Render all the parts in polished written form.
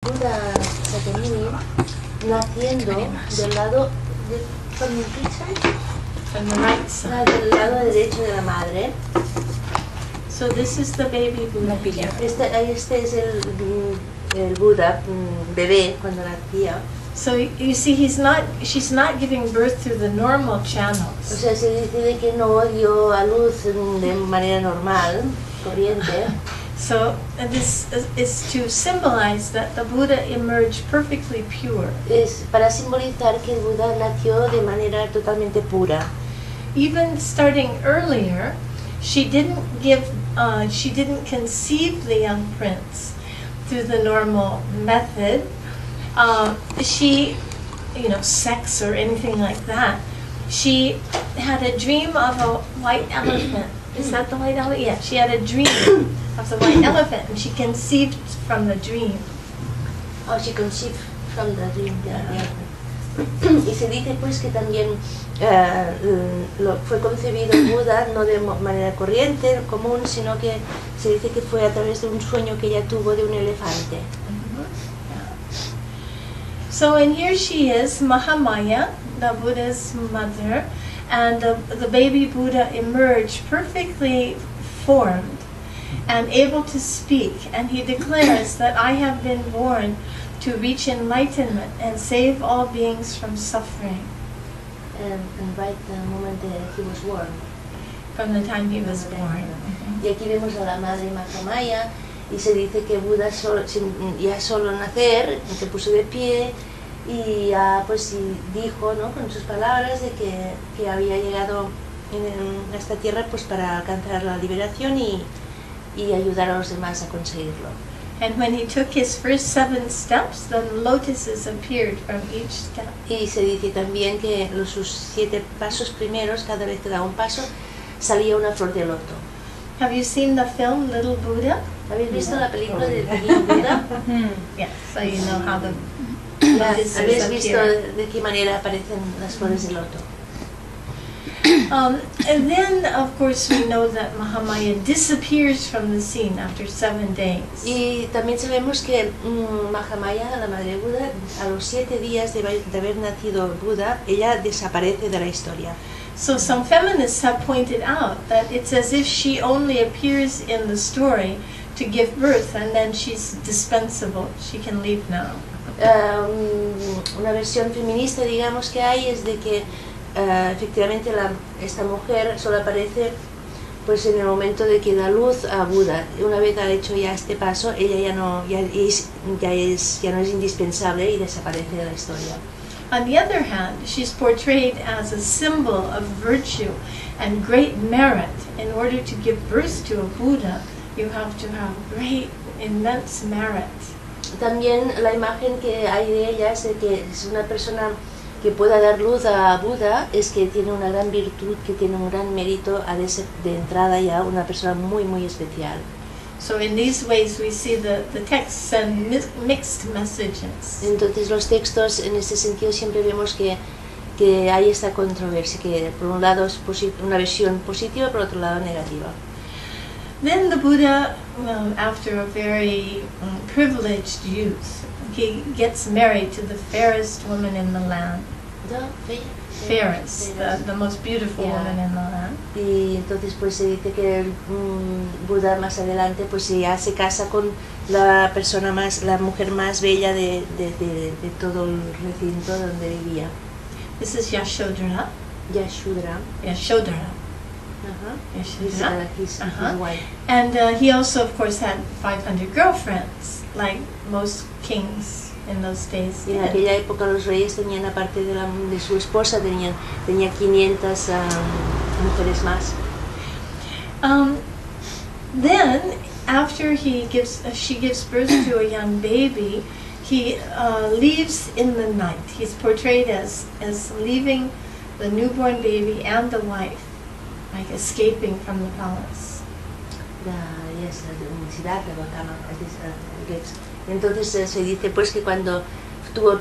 Buda Sakyamuni naciendo del lado From the right side. del lado derecho de la madre. So this is the baby Buddha here. Este es el Buda bebé cuando nacía. So you see, she's not giving birth through the normal O channels. sea, se dice de que no dio a luz de manera normal, corriente. So this is to symbolize that the Buddha emerged perfectly pure. Es para simbolizar que el Buda nació de manera totalmente pura. Even starting earlier, she didn't conceive the young prince through the normal method. Sex or anything like that. She had a dream of a white elephant. Is that the white elephant? Yeah, she had a dream of the white elephant, and she conceived from the dream. Oh, she conceived from the dream. Y se dice pues que también fue concebido Buda no de manera corriente, común, sino que se dice que fue a través de un sueño que ella tuvo de un elefante. So, and here she is, Mahamaya, the Buddha's mother, and the baby Buddha emerged perfectly formed and able to speak, and he declares that I have been born to reach enlightenment and save all beings from suffering. And right the moment he was born. From the time he was born. Y aquí vemos a la madre Mahamaya, y se dice que Buda ya solo nacer, se puso de pie y pues dijo, ¿no?, con sus palabras de que había llegado a esta tierra pues para alcanzar la liberación y ayudar a los demás a conseguirlo. And when he took his first 7 steps, the lotuses appeared from each step. Y se dice también que sus 7 pasos primeros, cada vez que daba un paso, salía una flor de loto. Have you seen the film Little Buddha? ¿Habéis visto la película de Little Buddha? Yes, so you know how the ¿Habéis lotuses visto appear. de qué manera aparecen las flores de loto? And then, of course, we know that Mahamaya disappears from the scene after 7 days. Y también sabemos que Mahamaya, la madre de Buda, a los 7 días de haber nacido Buda, ella desaparece de la historia. So some feminists have pointed out that it's as if she only appears in the story to give birth, and then she's dispensable. She can leave now. Una versión feminista, digamos, que hay es de que efectivamente esta mujer solo aparece pues en el momento de que da luz a Buda. Una vez ha hecho ya este paso, ella ya no es indispensable y desaparece de la historia. On the other hand, she's portrayed as a symbol of virtue and great merit. In order to give birth to a Buddha, you have to have great, immense merit. También la imagen que hay de ella es de que es una persona que pueda dar luz a Buda, es que tiene una gran virtud, que tiene un gran mérito de entrada ya, una persona muy muy especial. So in these ways we see the texts send mixed messages. Entonces los textos en este sentido siempre vemos que hay esta controversia, que por un lado es una versión positiva, por otro lado negativa. Then the Buddha, after a very privileged youth, he gets married to the fairest woman in the land. Fairest, the most beautiful woman in the land. Y entonces pues se dice que Buda más adelante pues ya se casa con la mujer más bella de todo el recinto donde vivía. This is Yashodhara. Yashodhara. Yashodhara. His wife. And he also, of course, had 500 girlfriends, like most kings in those days. Y en aquella época los reyes tenían, aparte de su esposa, tenía 500 mujeres más. Then, after she gives birth to a young baby, he leaves in the night. He's portrayed as leaving the newborn baby and the wife, like escaping from the palace. Entonces se dice pues que cuando tuvo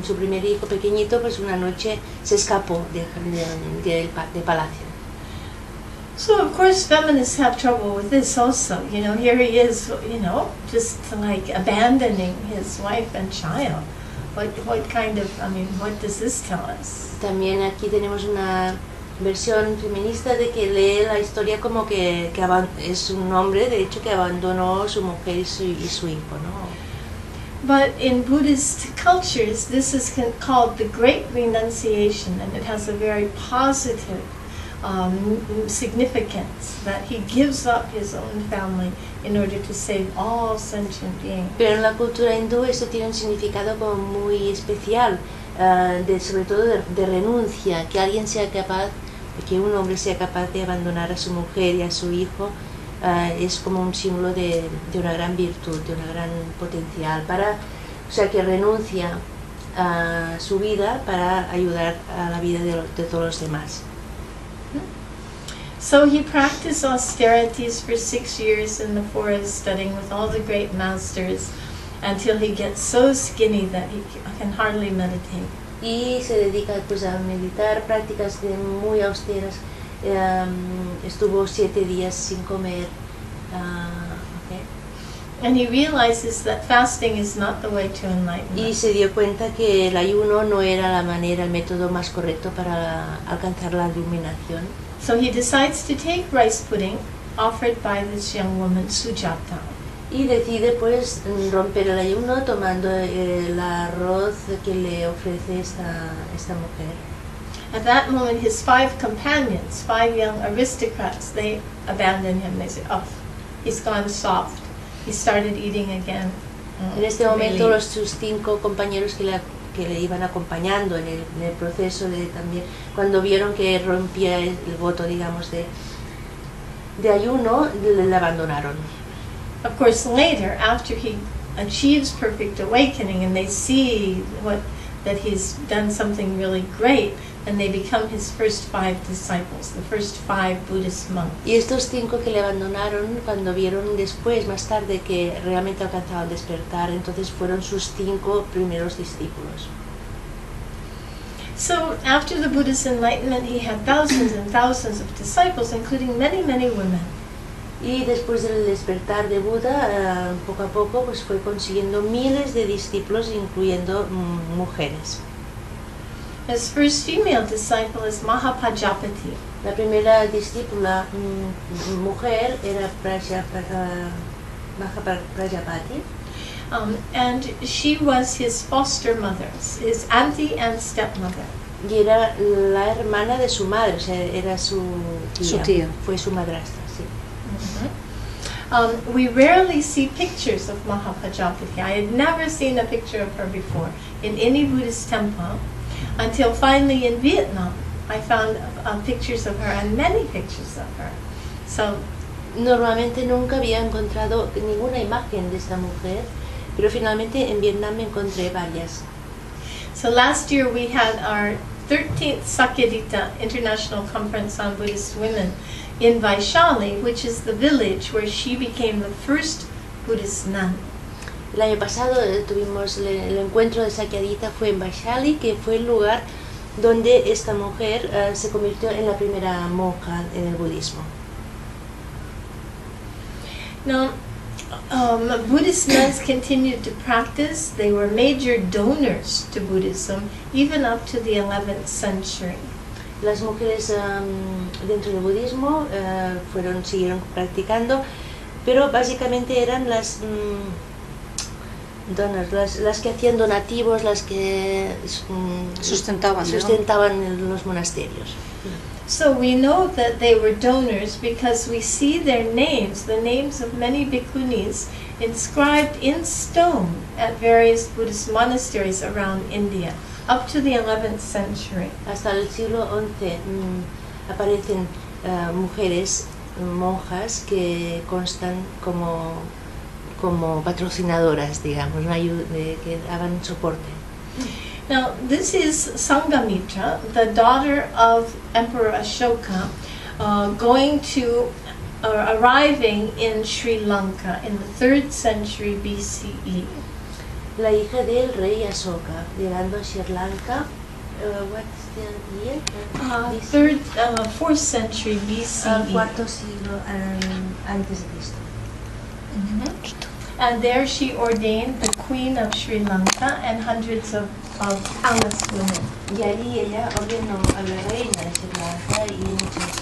su primer hijo pequeñito, pues una noche se escapó del palacio. So of course feminists have trouble with this also. You know, here he is, you know, just like abandoning his wife and child. What kind of, I mean, what does this tell us? También aquí tenemos una versión feminista de que lee la historia como que es un hombre, de hecho, que abandonó su mujer y su hijo, ¿no? But in Buddhist cultures, this is called the Great Renunciation, and it has a very positive significance that he gives up his own family in order to save all sentient beings. Pero en la cultura hindú esto tiene un significado como muy especial, sobre todo de renuncia, que alguien sea capaz, que un hombre sea capaz de abandonar a su mujer y a su hijo. Es como un símbolo de una gran virtud, de una gran potencial, o sea, que renuncia a su vida para ayudar a la vida de todos los demás. So he practiced austerities for 6 years in the forest, studying with all the great masters, until he gets so skinny that he can hardly meditate. Y se dedica pues a meditar, prácticas muy austeras. Estuvo 7 días sin comer. Okay. And he realizes that fasting is not the way to enlightenment. Y se dio cuenta que el ayuno no era la manera, el método más correcto para alcanzar la iluminación. So he decides to take rice pudding offered by this young woman, Sujata. Y decide pues romper el ayuno tomando el arroz que le ofrece esta mujer. At that moment, his 5 companions, 5 young aristocrats, they abandon him. They say, "Oh, he's gone soft." He started eating again. En este momento, sus 5 compañeros que le iban acompañando en el proceso de también, cuando vieron que rompía el voto, digamos, de ayuno, le abandonaron. Of course, later, after he achieves perfect awakening and they see that he's done something really great, and they become his first 5 disciples, the first 5 Buddhist monks. Y estos 5 que le abandonaron, cuando vieron después, más tarde, que realmente alcanzaban despertar, entonces fueron sus 5 primeros discípulos. So, after the Buddha's enlightenment, he had thousands and thousands of disciples, including many, many women. Y después del despertar de Buda, poco a poco, pues fue consiguiendo miles de discípulos, incluyendo mujeres. His first female disciple is Mahapajapati. La primera discípula mujer era Mahapajapati. And she was his foster mother, his auntie and stepmother. Y era la hermana de su madre, o sea, era su tía. Fue su madrastra, sí. We rarely see pictures of Mahapajapati. I had never seen a picture of her before in any Buddhist temple, until finally in Vietnam I found pictures of her, and many pictures of her. So, normalmente nunca había encontrado ninguna imagen de esta mujer, pero finalmente en Vietnam me encontré varias. So last year we had our 13th Sakyadhita International Conference on Buddhist Women in Vaishali, which is the village where she became the first Buddhist nun. El año pasado tuvimos el encuentro de Sakyadhita, fue en Vaishali, que fue el lugar donde esta mujer se convirtió en la primera monja en el budismo. Now, Buddhist nuns continued to practice. They were major donors to Buddhism, even up to the 11th century. Las mujeres dentro del budismo siguieron practicando, pero básicamente eran las las que hacían donativos, las que sustentaban en los monasterios. So we know that they were donors because we see their names, the names of many bhikkhunis, inscribed in stone at various Buddhist monasteries around India, up to the 11th century. Hasta el siglo XI aparecen mujeres, monjas, que constan como patrocinadoras, digamos, que daban soporte. Now, this is Sanghamitra, the daughter of Emperor Ashoka, arriving in Sri Lanka in the 3rd century BCE. La hija del rey Ashoka, llegando a Sri Lanka What's the year? Fourth century BCE. Cuarto siglo antes de Cristo. And there she ordained the Queen of Sri Lanka and hundreds of palace women. Y allí ella ordenó a la reina de Sri Lanka y muchas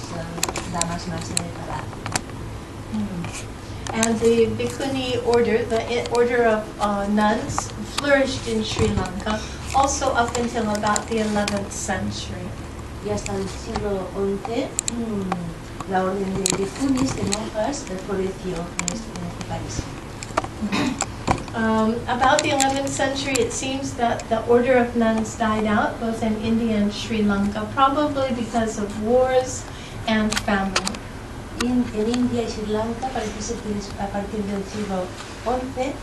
damas más de palacio. And the Bhikkhuni order, the order of nuns, flourished in Sri Lanka also up until about the 11th century. Y hasta el siglo XI, la orden de bhikkhunis, de monjas, floreció en este país. About the 11th century, it seems that the order of nuns died out both in India and Sri Lanka, probably because of wars and famine. En India y Sri Lanka parece ser que a partir del siglo XI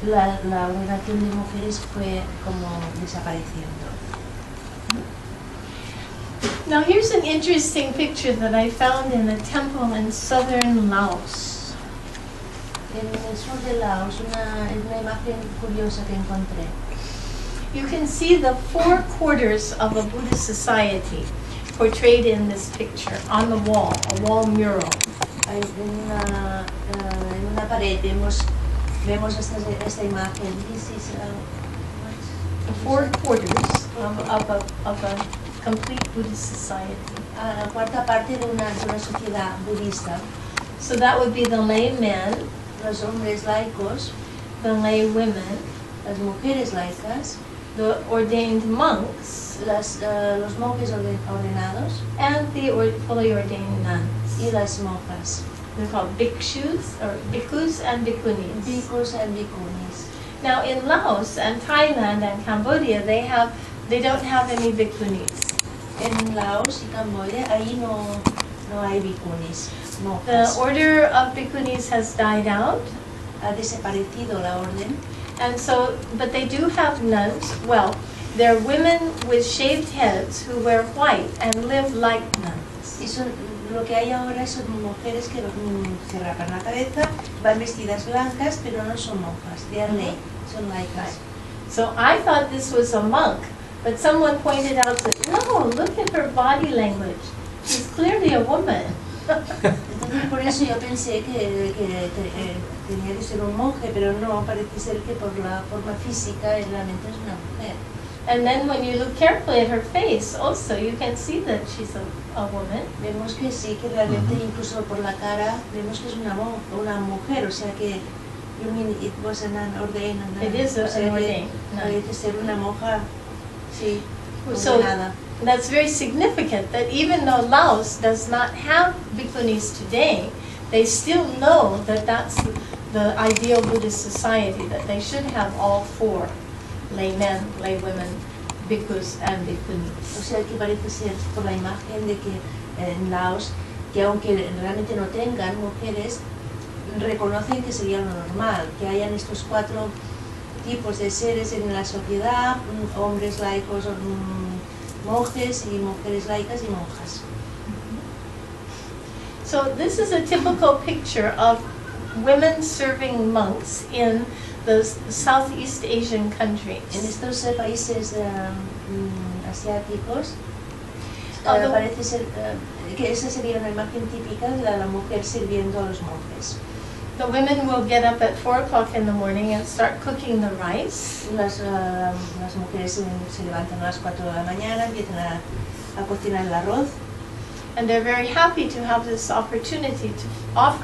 la ordenación de mujeres fue como desapareciendo. Now here's an interesting picture that I found in a temple in southern Laos. En el sur de Laos, una imagen curiosa que encontré. You can see the four quarters of a Buddhist society portrayed in this picture on the wall, a wall mural. En una pared vemos esta imagen. This is The four quarters of a complete Buddhist society. La cuarta parte de una sociedad budista. So that would be the lay men, Los hombres laicos, the lay women, las mujeres laicas, the ordained monks, los monjes ordenados and the fully ordained nuns. y las monjas. They're called bhikshus, or bhikkhus and bhikkhunis. Bhikkhus and bhikkhunis. Now in Laos and Thailand and Cambodia, they don't have any bhikkhunis. En Laos y Camboya ahí no hay bhikkhunis, The monjas. order of bhikkhunis has died out, Ha desaparecido la orden. and so, but they do have nuns. Well, they're women with shaved heads who wear white and live like nuns. Y lo que hay ahora son mujeres que se rapan la cabeza, van vestidas blancas, pero no son monjas. They are lay, son laicas. So I thought this was a monk, but someone pointed out that, no, look at her body language. She's clearly a woman. Entonces por eso yo pensé que tenía que ser un monje, pero no, parece ser que por la forma física realmente es una mujer. And then when you look carefully at her face, also you can see that she's a woman. Vemos que sí, que realmente incluso por la cara vemos que es una mujer, o sea que you mean it was an ordained. It is o sea an que ordained nun. parece ser una monja, sí, So ordenada. that's very significant that even though Laos does not have bhikkhunis today, they still know that that's the ideal Buddhist society, that they should have all four, lay men, lay women, bhikkhus and O bhikkhunis. sea que parece ser por la imagen de que en Laos, que aunque realmente no tengan mujeres, reconocen que sería lo normal, que hayan estos cuatro tipos de seres en la sociedad, hombres laicos, monjes y mujeres laicas y monjas. So this is a typical picture of women serving monks in the Southeast Asian En countries. estos países asiáticos Although- parece ser que esa sería una imagen típica de la mujer sirviendo a los monjes. The women will get up at 4 o'clock in the morning and start cooking the rice. Las mujeres se levantan a las 4 de la mañana, empiezan a cocinar el arroz And they're very happy to have this opportunity to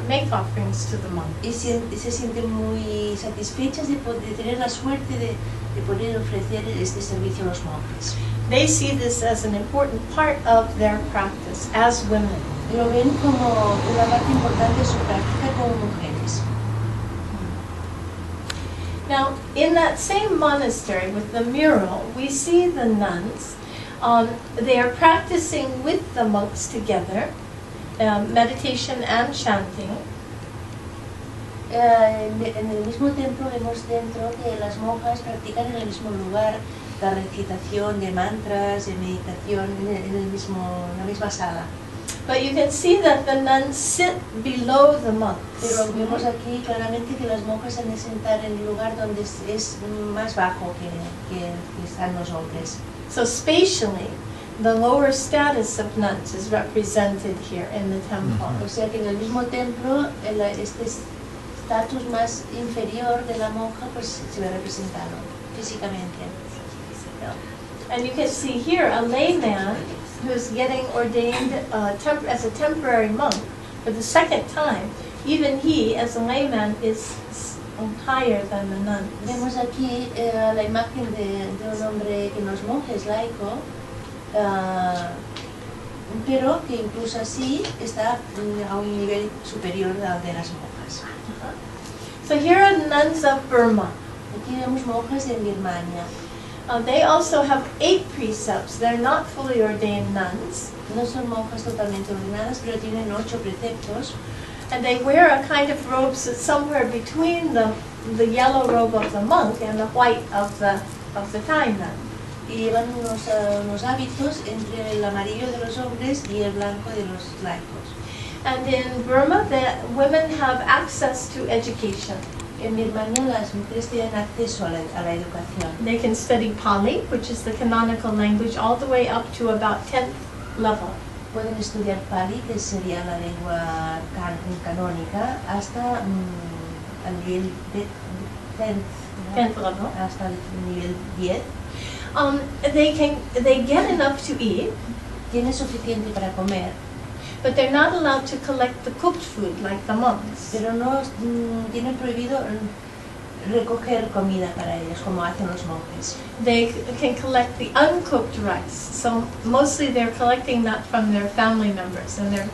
make offerings to the monks. y se sienten muy satisfechas de tener la suerte de poder ofrecer este servicio a los monjes. They see this as an important part of their practice as women. Lo ven como una parte importante de su práctica como mujeres. Now, in that same monastery with the mural, we see the nuns. They are practicing with the monks together, meditation and chanting. En el mismo templo vemos dentro que las monjas practican en el mismo lugar la recitación de mantras, de meditación, en la misma sala. But you can see that the nuns sit below the monks. Pero vemos aquí claramente que las monjas se han de sentar en el lugar donde es más bajo que están los hombres. So spatially, the lower status of nuns is represented here in the temple. O sea que en el mismo templo este estatus más inferior de la monja pues se ve representado físicamente. And you can see here a layman who is getting ordained as a temporary monk for the second time. Even he, as a layman, is higher than the nuns. Vemos aquí la imagen de un hombre que no es monje, es laico, pero que incluso así está a un nivel superior al de las monjas. So here are nuns of Burma. Aquí vemos monjas de Birmania. They also have 8 precepts. They're not fully ordained nuns. No son monjas totalmente ordenadas, pero tienen 8 preceptos. And they wear a kind of robes that's somewhere between the yellow robe of the monk and the white of the Thai nun. Y llevan unos hábitos entre el amarillo de los hombres y el blanco de los laicos. And in Burma, the women have access to education. En Birmania las mujeres tienen acceso a la educación. They can study Pali, which is the canonical language, all the way up to about 10th level. Pueden estudiar Pali, que sería la lengua canónica, hasta el nivel de 10th level. Hasta el nivel 10. They get enough to eat, Tienen suficiente para comer, but they're not allowed to collect the cooked food like the monks. pero no tienen prohibido recoger comida para ellos, como hacen los monjes. They can collect the uncooked rice. So mostly they're collecting that from their family members and their,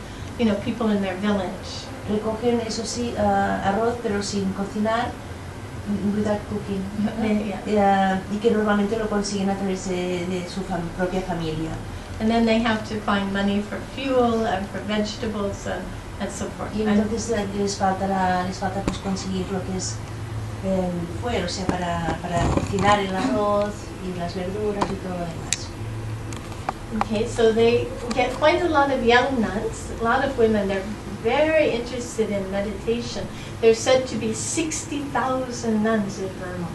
people in their village. Recogen, eso sí, arroz, pero sin cocinar, without cooking. Y que normalmente lo consiguen a través de su propia familia. And then they have to find money for fuel and for vegetables and so forth. Y entonces les falta pues conseguir lo que es el fuego, o sea, para cocinar el arroz y las verduras y todo lo demás. Okay, so they get quite a lot of young nuns, a lot of women. They're very interested in meditation. There's said to be 60,000 nuns in Burma.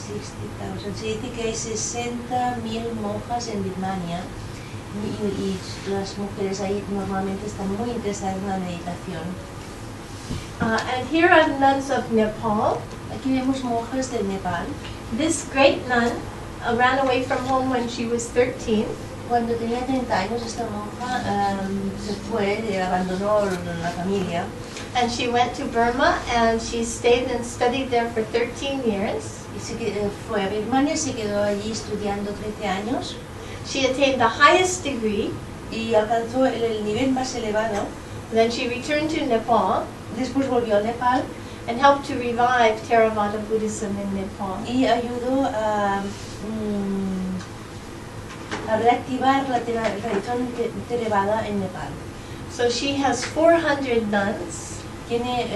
60,000. Se dice que hay 60.000 monjas en Birmania y las mujeres ahí normalmente están muy interesadas en la meditación. And here are nuns of Nepal. Aquí vemos monjas de Nepal. This great nun ran away from home when she was 13. Cuando tenía 30 años esta monja se fue, abandonó la familia. And she went to Burma and she stayed and studied there for 13 years. Y fue a Birmania, se quedó allí estudiando 13 años. She attained the highest degree. Y alcanzó el nivel más elevado. Then she returned to Nepal. Después volvió a Nepal. And helped to revive Theravada Buddhism in Nepal. Y ayudó a reactivar la tradición Theravada en Nepal. So she has 400 nuns. Tiene,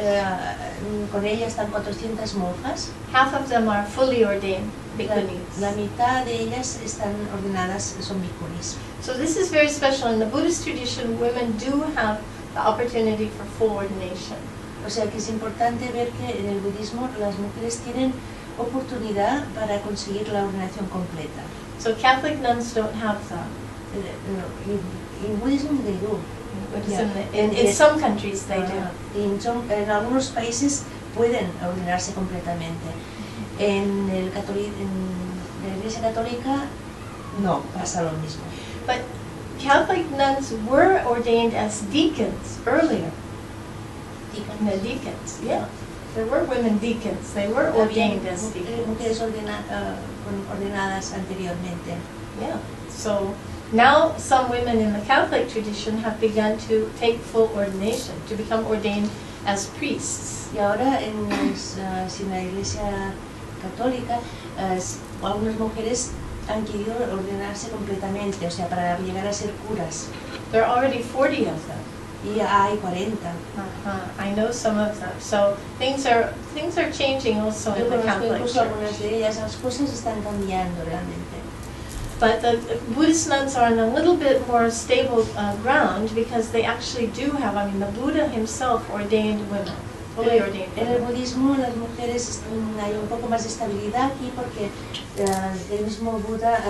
con ella están 400 monjas. Half of them are fully ordained bhikkhunis. La mitad de ellas están ordenadas, son bhikkhunis. So this is very special. In the Buddhist tradition, women do have the opportunity for full ordination. O sea que es importante ver que en el budismo las mujeres tienen oportunidad para conseguir la ordenación completa. So Catholic nuns don't have that. In Buddhism they do. In some countries they do. En algunos países pueden ordenarse completamente. En la Iglesia Católica no pasa lo mismo. But Catholic nuns were ordained as deacons earlier. Deacons, yeah. There were women deacons. They were ordained as deacons. Mujeres ordenadas anteriormente. Yeah. So now some women in the Catholic tradition have begun to take full ordination, to become ordained as priests. Y ahora en la Iglesia Católica algunas mujeres han querido ordenarse completamente, o sea, para llegar a ser curas. There are already 40 of them. Y hay 40. I know some of them. So things are changing also in the Catholic Church. Algunas de ellas, las cosas están cambiando realmente. But the Buddhist nuns are on a little bit more stable ground because they actually do have, I mean, the Buddha himself ordained women, fully ordained En el women. budismo las mujeres hay un poco más de estabilidad aquí porque el mismo Buda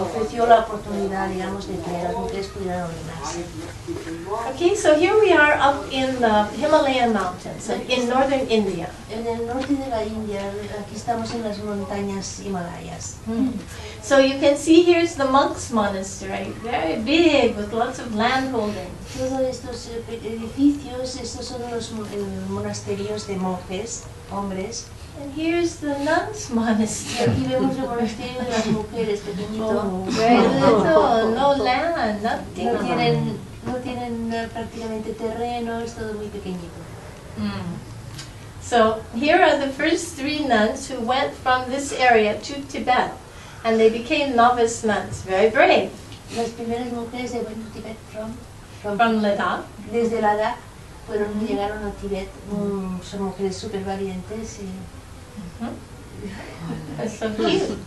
ofreció la oportunidad, digamos, de que las mujeres pudieran ordenarse. Okay, so here we are up in the Himalayan mountains in northern India. En el norte de la India, aquí estamos en las montañas Himalayas. So you can see here's the monks' monastery, very big with lots of land holding. Todos estos edificios, estos son los monasterios de monjes, hombres. And here's the nuns' Y monastery. aquí vemos el monasterio de las mujeres, pequeñito. Very little, no land, nothing. No tienen prácticamente terreno, es todo muy pequeñito. So here are the first 3 nuns who went from this area to Tibet, and they became novice nuns, very brave, Las primeras mujeres de Tibet from Ladakh. desde Ladakh llegaron a Tibet. Son mujeres súper valientes y That's so cute.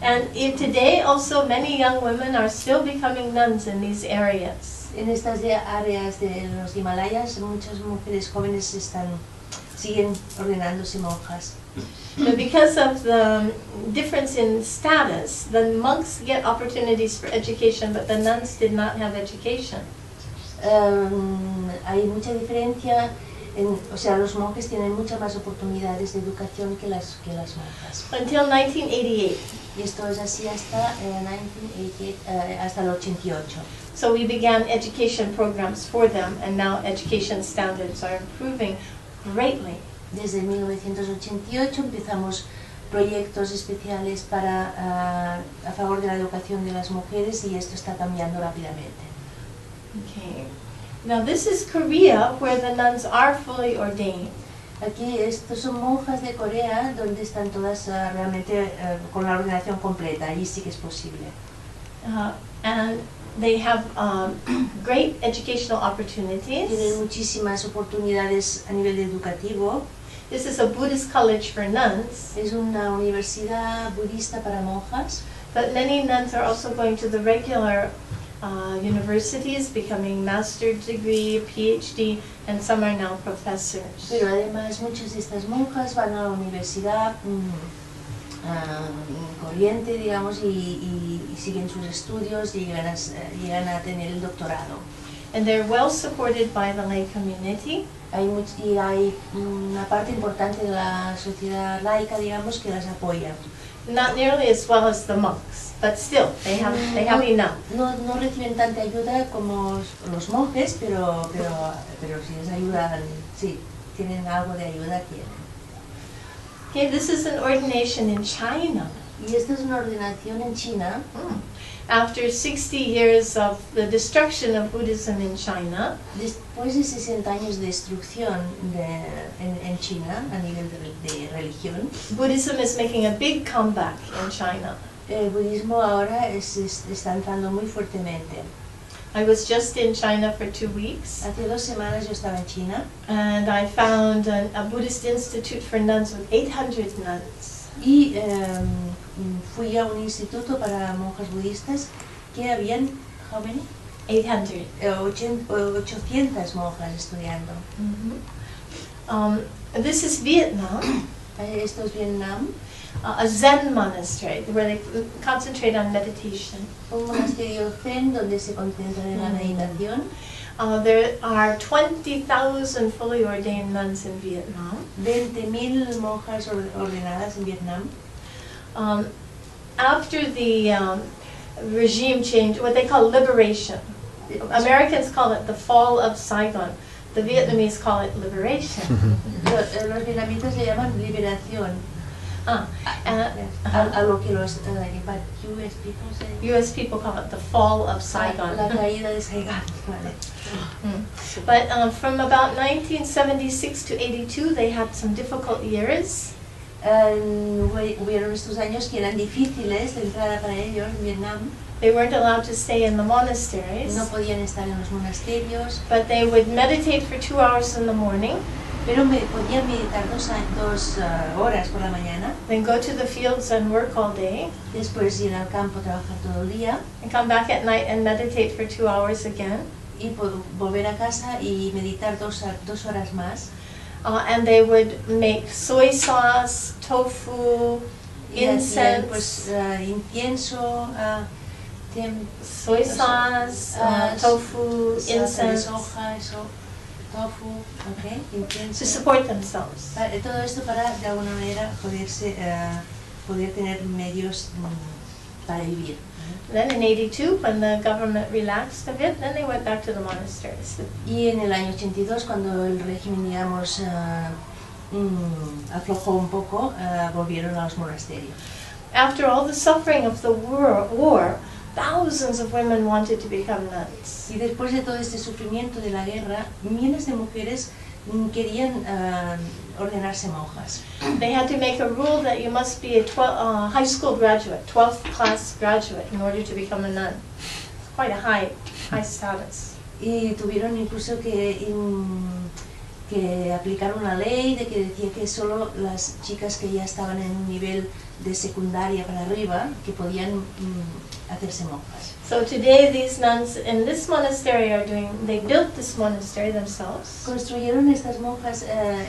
And today also many young women are still becoming nuns in these areas. en estas áreas de los Himalayas muchas mujeres jóvenes siguen ordenándose monjas. But because of the difference in status, the monks get opportunities for education, but the nuns did not have education. Hay mucha diferencia, o sea, los monjes tienen muchas más oportunidades de educación que las monjas. Until 1988. Y esto es así hasta 1988, hasta el 88. So we began education programs for them, and now education standards are improving greatly. Desde 1988 empezamos proyectos especiales para a favor de la educación de las mujeres y esto está cambiando rápidamente. Okay. Now this is Korea, where the nuns are fully ordained. Aquí estos son monjas de Corea donde están todas realmente con la ordenación completa, allí sí que es posible. And they have great educational Tienen opportunities. muchísimas oportunidades a nivel educativo. This is a Buddhist college for nuns, Es una universidad budista para monjas, but many nuns are also going to the regular universities, becoming master's degree, PhD, and some are now professors. pero además muchas de estas monjas van a la universidad corriente, digamos, y siguen sus estudios y llegan a tener el doctorado. And they're well supported by the lay community. Hay una parte importante de la sociedad laica, digamos, que las apoya. Not nearly as well as the monks, but still, they have enough. No reciben tanta ayuda como los monjes, pero si les ayudan, sí, tienen algo de ayuda, tienen. Okay, this is an ordination in China. Y esta es una ordenación en China. After 60 years of the destruction of Buddhism in China, Después de 60 años de destrucción en China a nivel de religión, Buddhism is making a big comeback in China. el budismo ahora está entrando muy fuertemente. I was just in China for 2 weeks, Hace 2 semanas yo estaba en China and I found a Buddhist institute for nuns with 800 nuns. y fui a un instituto para monjas budistas que habían, how many? 800. 800 monjas estudiando. This is Vietnam, Esto es Vietnam, a Zen monastery where they concentrate on meditation. un monasterio zen donde se concentran en la meditación. There are 20,000 fully ordained nuns in Vietnam. 20.000 monjas ordenadas en Vietnam. After the regime change, what they call liberation, Americans call it the fall of Saigon. The Vietnamese call it liberation. Los vietnamitas le llaman liberación a lo que los but US people say. US people call it the fall of Saigon. La caída de Saigon, vale. But from about 1976 to 82, they had some difficult years. Hubieron estos años que eran difíciles de entrada para ellos en Vietnam. They weren't allowed to stay in the monasteries, No podían estar en los monasterios, but they would meditate for 2 hours in the morning, pero podían meditar 2 horas por la mañana, then go to the fields and work all day, después ir al campo, trabajar todo el día, and come back at night and meditate for 2 hours again. y volver a casa y meditar 2 horas más. And they would make soy sauce, tofu, Y hacían, incense, pues, incienso, soy sauce, tofu, salsa de incense, soja, tofu, okay, to incienso. support themselves. Todo esto para, de alguna manera, poder tener medios para vivir. Then in 82, when the government relaxed a bit, then they went back to the monasteries. Y en el año 82, cuando el régimen, digamos, aflojó un poco, volvieron a los monasterios. After all the suffering of the war, thousands of women wanted to become nuns. Y después de todo este sufrimiento de la guerra, miles de mujeres querían ordenarse monjas. They had to make a rule that you must be a high school graduate, 12th class graduate, in order to become a nun. It's quite a high status. Y tuvieron incluso que aplicar una ley de que decía que solo las chicas que ya estaban en un nivel de secundaria para arriba que podían hacerse monjas. So today these nuns in this monastery they built this monastery themselves. Construyeron estas monjas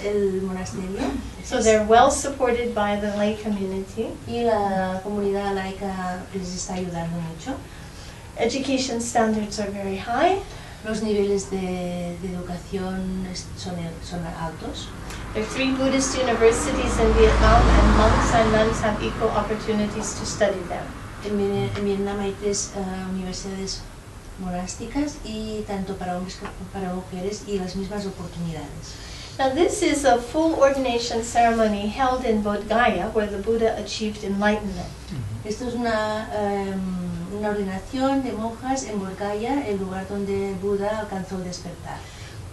el monasterio. So they're well supported by the lay community. Y la comunidad laica les está ayudando mucho. Education standards are very high. Los niveles de educación son altos. There are 3 Buddhist universities in Vietnam, and monks and nuns have equal opportunities to study them. En Vietnam hay 3 universidades monásticas, y tanto para hombres como para mujeres, y las mismas oportunidades. Now this is a full ordination ceremony held in Bodh Gaya, where the Buddha achieved enlightenment. Esto es una ordenación de monjas en Bodh Gaya, el lugar donde Buda alcanzó el despertar.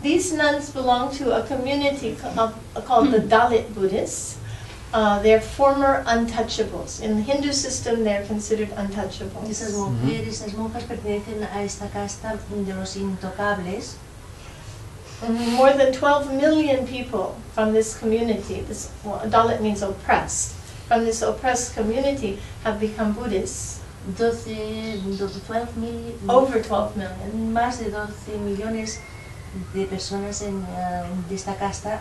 These nuns belong to a community called the Dalit Buddhists. They're former untouchables. In the Hindu system, they're considered untouchables. Esas mujeres, esas monjas pertenecen a esta casta de los intocables. More than 12 million people from this community, Dalit means oppressed, from this oppressed community have become Buddhists. 12 Over 12 million. Más de 12 millones de personas de esta casta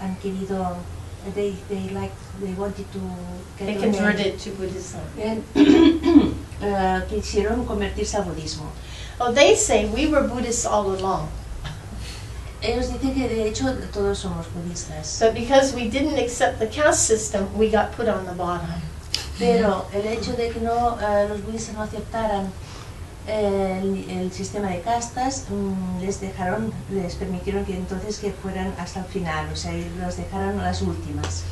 han querido, they wanted to get They converted to Buddhism. Quisieron convertirse al budismo. Oh, they say we were Buddhists all along. Ellos dicen que de hecho todos somos budistas. But because we didn't accept the caste system, we got put on the bottom. Pero el hecho de que los budistas no aceptaran el sistema de castas, les permitieron que entonces que fueran hasta el final, o sea, los dejaron a las últimas.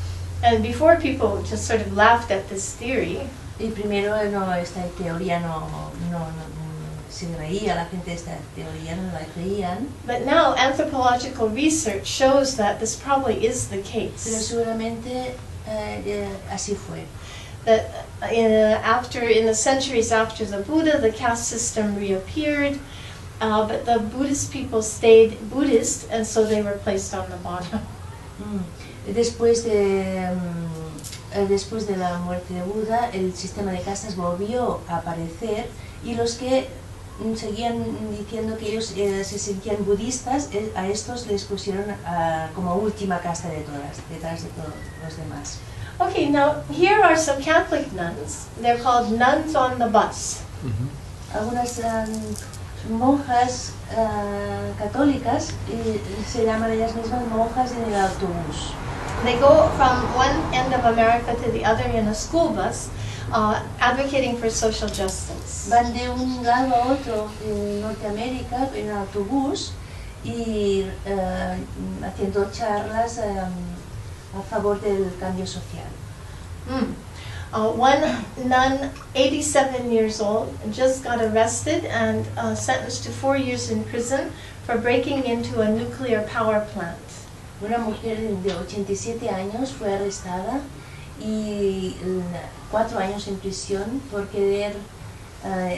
And before, people just sort of laughed at this theory. Y primero esta teoría no se reía, la gente de esta teoría no la creían. But now anthropological research shows that this probably is the Pero case. seguramente así fue. That in the centuries after the Buddha, the caste system reappeared, but the Buddhist people stayed Buddhist, and so they were placed on the bottom. Después de la muerte de Buda, el sistema de castas volvió a aparecer, y los que seguían diciendo que ellos se sentían budistas, a estos les pusieron como última casta de todas, detrás de todos los demás. Okay, now here are some Catholic nuns. They're called nuns on the bus. Algunas monjas católicas se llaman ellas mismas monjas en el autobús. They go from one end of America to the other in a school bus, advocating for social justice. Van de un lado a otro en Norteamérica en autobús y haciendo charlas a favor del cambio social. One nun, 87 years old, just got arrested and sentenced to 4 years in prison for breaking into a nuclear power plant. Una mujer de 87 años fue arrestada y 4 años en prisión por querer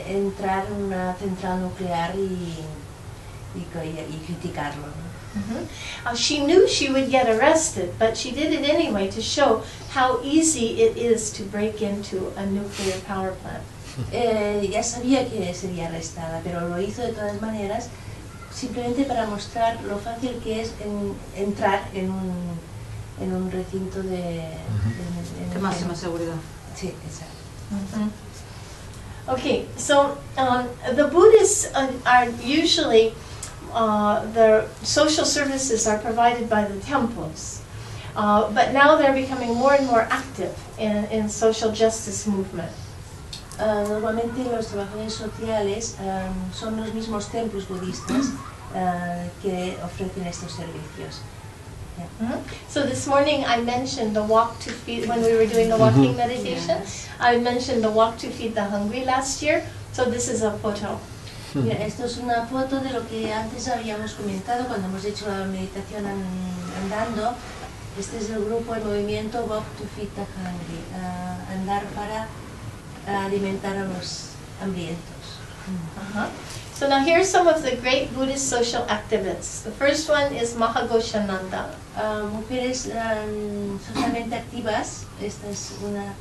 entrar en una central nuclear y criticarlo. She knew she would get arrested, but she did it anyway to show how easy it is to break into a nuclear power plant. Ya sabía que sería arrestada, pero lo hizo de todas maneras, simplemente para mostrar lo fácil que es entrar en un recinto de máxima seguridad. Sí, exacto. Okay, so the Buddhists are usually, their social services are provided by the temples, but now they're becoming more and more active in social justice movement. Normalmente los trabajadores sociales son los mismos templos budistas que ofrecen estos servicios. Yeah. So this morning I mentioned the walk to feed, when we were doing the walking meditation, I mentioned the walk to feed the hungry last year, so this is a photo. Mira, esto es una foto de lo que antes habíamos comentado cuando hemos hecho la meditación andando. Este es el grupo, el movimiento Walk to Feed the Hungry, andar para alimentar a los hambrientos. So now here's some of the great Buddhist social activists. The first one is Mahagoshananda. Mujeres socialmente activas. Esta es una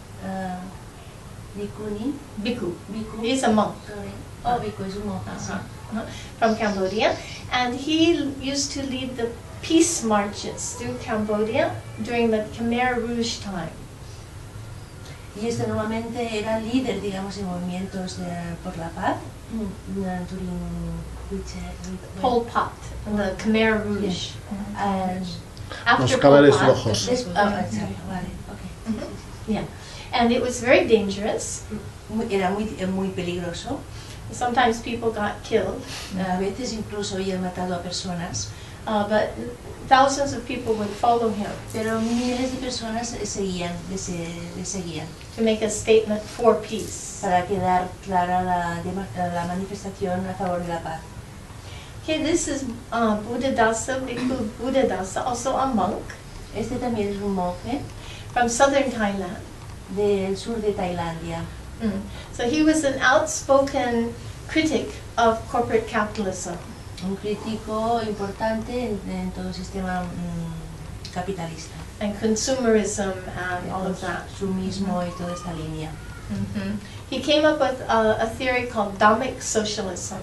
bhikkhuni. Bhikkhu. He's a monk. Sorry. Oh, bhikkhu es un monje. From Cambodia. And he used to lead the peace marches through Cambodia during the Khmer Rouge time. Y este normalmente era líder, digamos, en movimientos por la paz. Pol Pot, the Khmer Rouge. Los caballeros rojos. Yeah, and it was very dangerous. Era muy peligroso. Sometimes people got killed. A veces incluso habían matado a personas. But thousands of people would follow him. Pero miles de personas le seguían. To make a statement for peace. Para quedar clara la manifestación a favor de la paz. Okay, this is Buddhadasa, Bhikkhu Buddhadasa, also a monk. Este también es un monje. From southern Thailand. Del sur de Tailandia. So he was an outspoken critic of corporate capitalism. Un crítico importante en todo el sistema capitalista. And consumerism and all of that. Consumismo y toda esta línea. He came up with a theory called Dhammic socialism.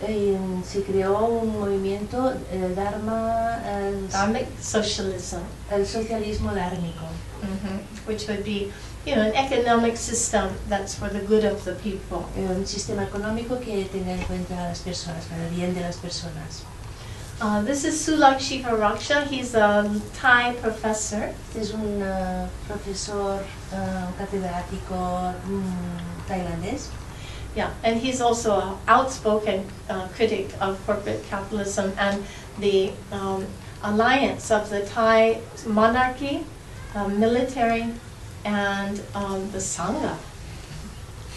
Se creó un movimiento, el Dharma, Dhammic socialism. El socialismo dármico. Which would be, an economic system that's for the good of the people. Un sistema económico que tenga en cuenta a las personas, para el bien de las personas. This is Sulakshiva Raksha. He's a Thai professor. Este es un profesor catedrático tailandés. Yeah, and he's also an outspoken critic of corporate capitalism and the alliance of the Thai monarchy, military, and the Sangha,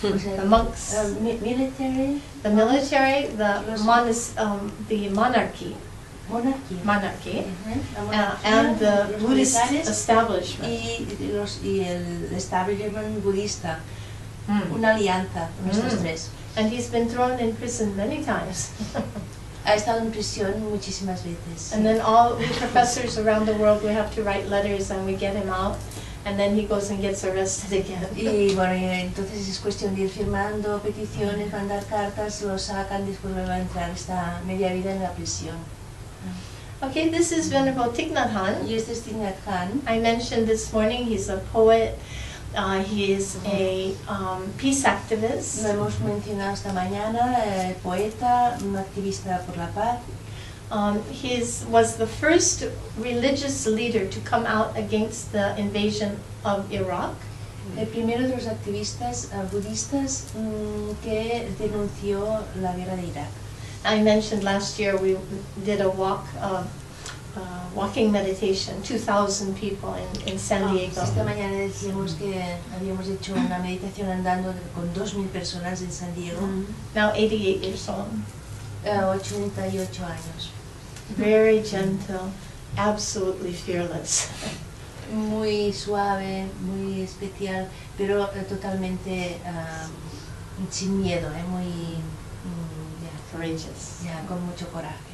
the monks. Military? The military, the monarchy. Monarchy. And the Buddhist establishment. Y el establishment budista. Una alianza con estos tres. And he's been thrown in prison many times. Ha estado en prisión muchísimas veces. And then all we professors around the world, we have to write letters and we get him out. And then he goes and gets arrested again. Y bueno, entonces es cuestión de ir firmando peticiones, mandar cartas, lo sacan, después vuelve a entrar, está media vida en la prisión. Okay, this is Venerable Thich Nhat Hanh. Y este es Thich Nhat Hanh. I mentioned this morning, he's a poet, he is a peace activist. Lo hemos mencionado esta mañana, poeta, un activista por la paz. He was the first religious leader to come out against the invasion of Iraq. El primero de los activistas budistas que denunció la guerra de Irak. I mentioned last year we did a walking meditation, 2,000 people in San Diego. Esta mañana decíamos que habíamos hecho una meditación andando con 2,000 personas en San Diego. Now 88 years old. 88 años. Very gentle, absolutely fearless. Muy suave, muy especial, pero totalmente sin miedo, muy courageous. Con mucho coraje.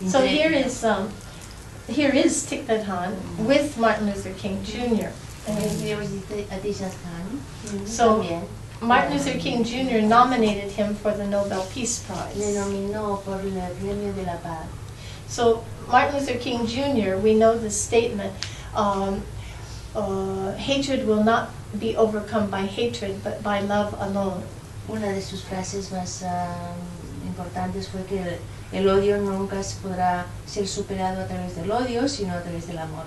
So here is Thich Nhat Hanh with Martin Luther King Jr. So Martin Luther King Jr. nominated him for the Nobel Peace Prize. Le nominó por el Premio de la Paz. So Martin Luther King Jr., we know the statement, hatred will not be overcome by hatred, but by love alone. Una de sus frases más importantes fue que el odio nunca se podrá ser superado a través del odio, sino a través del amor.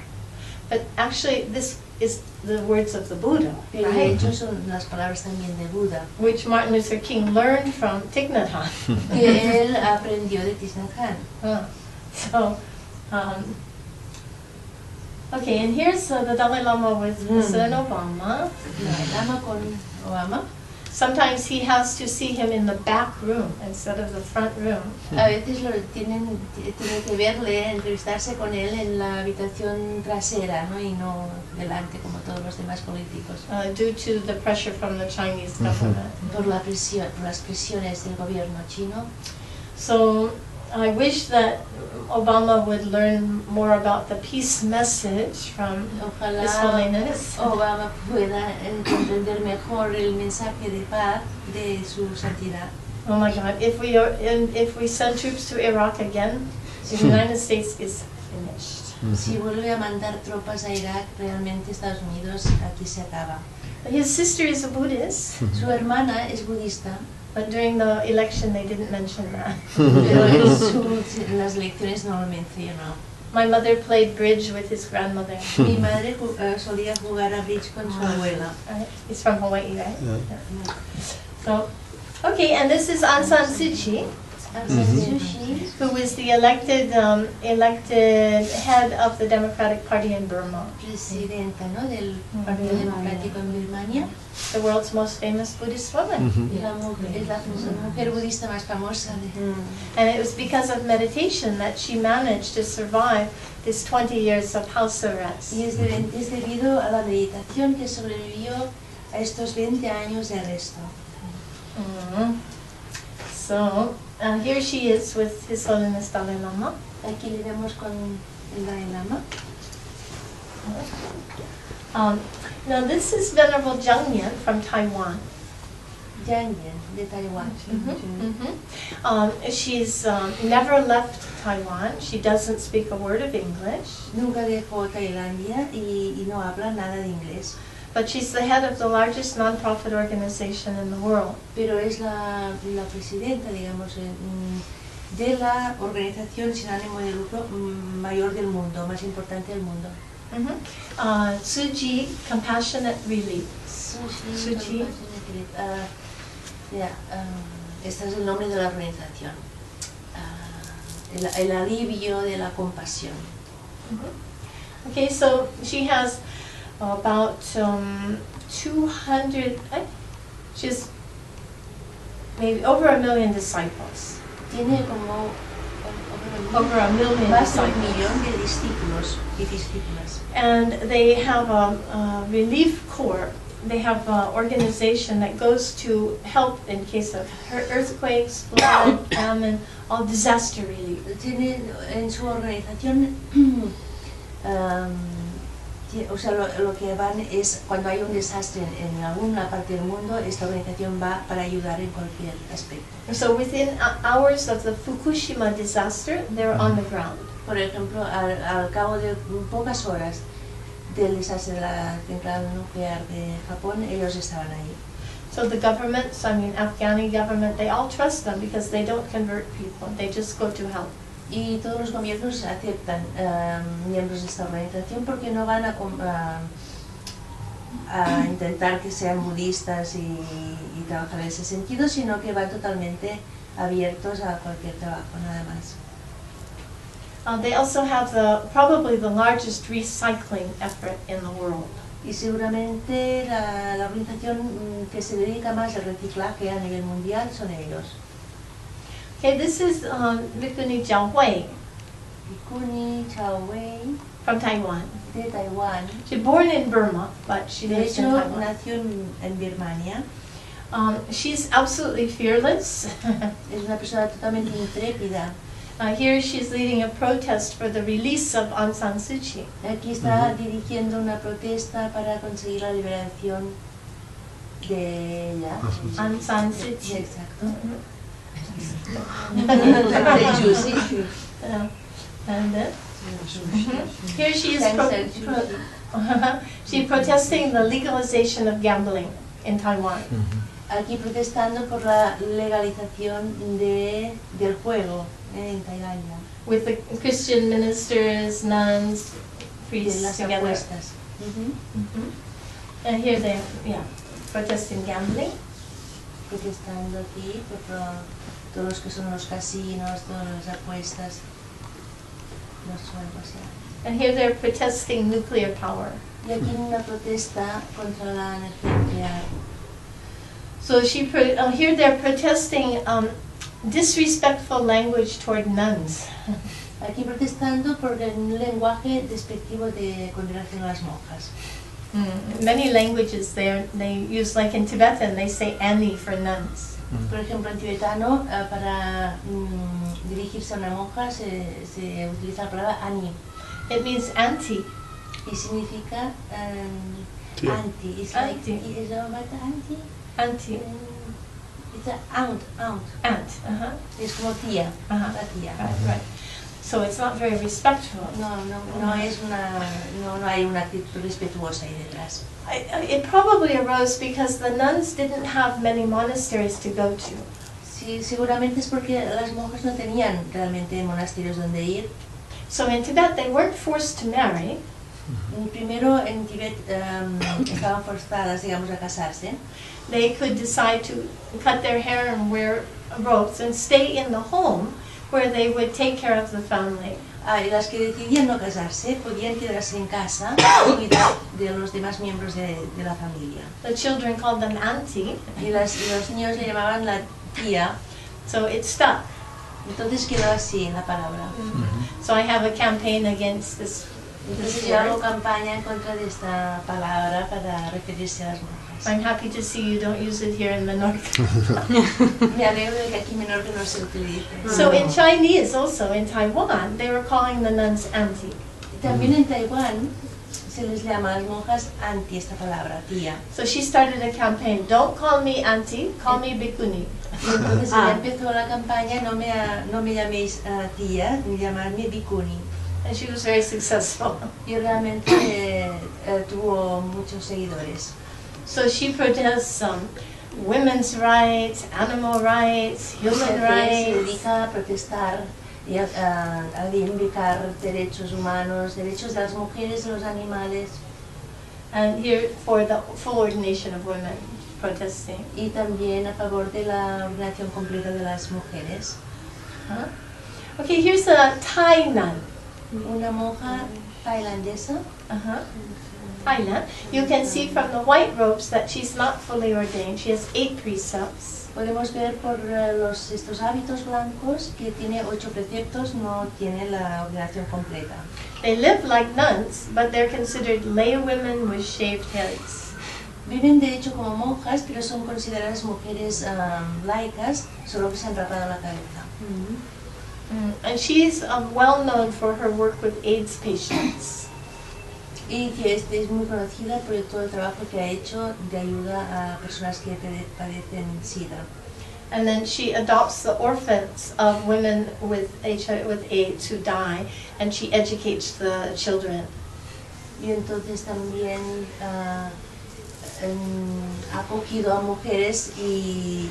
But actually, this is the words of the Buddha, Pero de right? hecho son las palabras también de Buda, Which Martin Luther King learned from Thich Nhat Hanh. que él aprendió de Thich Nhat Hanh. So, okay, and here's the Dalai Lama with President Obama. El Lama con Obama. Sometimes he has to see him in the back room instead of the front room. A veces tiene que verle, entrevistarse con él en la habitación trasera, ¿no? Y no delante como todos los demás políticos. Due to the pressure from the Chinese government. Por las presiones del gobierno chino. So I wish that Obama would learn more about the peace message from His Holiness. Obama pueda comprender mejor el mensaje de paz de su santidad. Oh my God! If we send troops to Iraq again, the United States is finished. Si vuelve a mandar tropas a Irak, realmente Estados Unidos aquí se acaba. His sister is a Buddhist, Su hermana es budista, but during the election they didn't mention that. pero en las elecciones no lo mencionó. My mother played bridge with his grandmother. Mi madre solía jugar a bridge con su abuela. He's from Hawaii, right? Yeah. So, okay, and this is Aung San Suu Kyi, who was the elected head of the Democratic Party in Burma, Presidenta, ¿no? Del Partido Democrático en Birmania. the world's most famous Buddhist woman. Es la mujer budista más famosa. And it was because of meditation that she managed to survive these 20 years of house arrest. Y es debido a la meditación que sobrevivió a estos 20 años de arresto. So, here she is with His Holiness Dalai Lama. Aquí le vemos con el Dalai Lama. Now this is Venerable Zhangyan from Taiwan. Yanyan, de Taiwán. She's never left Taiwan. She doesn't speak a word of English. Nunca dejó Tailandia y no habla nada de inglés. But she's the head of the largest non-profit organization in the world. Pero es la presidenta, digamos, de la organización sin ánimo de lucro mayor del mundo, más importante del mundo. Tzu Chi Compassionate Relief. Tzu Chi. Este es el nombre de la organización. El alivio de la compasión. Okay, so she has about 200, she's maybe over 1 million disciples. Tiene como Over 1 million más de 1 disciples. millón de discípulos y discípulas. And they have a relief corps. They have an organization that goes to help in case of earthquakes, flood, famine, all disaster relief. Tiene en su organización, o sea, lo que van es cuando hay un desastre en alguna parte del mundo, esta organización va para ayudar en cualquier aspecto. So within hours of the Fukushima disaster, they're on the ground. Por ejemplo, al cabo de pocas horas del desastre de la central nuclear de Japón, ellos estaban ahí. So the governments, I mean Afghani government, they all trust them because they don't convert people. They just go to help. Y todos los gobiernos aceptan miembros de esta organización porque no van a intentar que sean budistas y trabajar en ese sentido, sino que van totalmente abiertos a cualquier trabajo, nada más. They also have probably the largest recycling effort in the world. Y seguramente la organización que se dedica más al reciclaje a nivel mundial son ellos. Okay, this is Bhikkhuni Jiao Hui Bhikkhuni Chao Wei from Taiwan. de Taiwán. She's born in Burma, but she De lives in hecho, Taiwan. nació en Birmania. She's absolutely fearless. Es una persona totalmente intrépida. Here she's leading a protest for the release of Aung San Suu Kyi. Aquí está dirigiendo una protesta para conseguir la liberación de ella. Aung San Suu Kyi. Exacto. And then here she is she's protesting the legalization of gambling in Taiwan. Aquí protestando por la legalización del juego en Tailandia. With the Christian ministers, nuns, De priests las together. apuestas. And here they, protesting gambling. Protestando aquí por todos los que son los casinos, todas las apuestas, los juegos. And here they're protesting nuclear power. Y aquí una protesta contra la energía nuclear. So here they're protesting disrespectful language toward nuns. Aquí protestando por un lenguaje despectivo con relación a las monjas. Many languages they use, like in Tibetan, they say Annie for nuns. Por ejemplo, en tibetano, para dirigirse a una monja se utiliza la palabra ani. It means auntie. Y significa Tía. auntie. It's Auntie. like, is that about auntie? Auntie. It's an aunt. Aunt. Es como tía. Uh-huh. La tía. Right. So it's not very respectful. No hay una actitud respetuosa ahí detrás. It probably arose because the nuns didn't have many monasteries to go to. Sí, seguramente es porque las monjas no tenían realmente monasterios donde ir. So in Tibet they weren't forced to marry. Primero en Tibet estaban forzadas, digamos, a casarse. They could decide to cut their hair and wear robes and stay in the home where they would take care of the family. Y las que decidían no casarse podían quedarse en casa y cuidar de los demás miembros de la familia. The children called them auntie, Y los niños le llamaban la tía, so it stuck. entonces quedó así la palabra. So I have a campaign against this Entonces yo hago campaña en contra de esta palabra para referirse a las monjas. I'm happy to see you don't use it here in Menorca. Me alegro de que aquí menor que no se utilice. So in Chinese also, in Taiwan, they were calling the nuns auntie. También en Taiwán se les llama a las monjas anti esta palabra, tía. So she started a campaign, don't call me auntie, call me bhikkhuni. Y entonces ella empezó la campaña, no me llaméis tía, ni llamadme bhikkhuni. And she was very successful. Y realmente tuvo muchos seguidores. So she protests women's rights, animal rights, human Se rights. dedica a protestar y a reivindicar derechos humanos, derechos de las mujeres y los animales. And here for the full ordination of women, protesting. Y también a favor de la ordenación completa de las mujeres. Okay, here's a Thai nun. Una monja tailandesa. Thailand. You can see from the white robes that she's not fully ordained. She has 8 precepts. Podemos ver por estos hábitos blancos que tiene 8 preceptos, no tiene la ordenación completa. They live like nuns, but they're considered lay women with shaved heads. Viven de hecho como monjas, pero son consideradas mujeres laicas, solo que se han rapado la cabeza. And she's well known for her work with AIDS patients. Y que es muy conocida por todo el trabajo que ha hecho de ayuda a personas que padecen SIDA. And then she adopts the orphans of women with AIDS who die, and she educates the children. Y entonces también ha acogido a mujeres y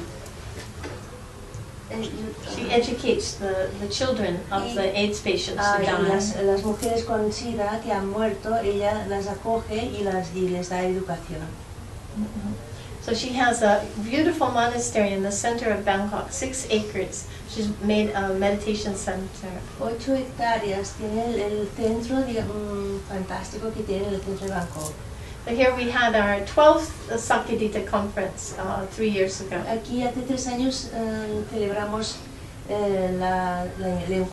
She educates the children of the AIDS patients who die. las mujeres con SIDA que han muerto, ella las acoge y les da educación. So she has a beautiful monastery in the center of Bangkok, 6 acres. She's made a meditation center. 8 hectáreas tiene el centro fantástico que tiene el centro de Bangkok. But here we had our 12th Sakadita conference 3 years ago. Aquí hace 3 años celebramos la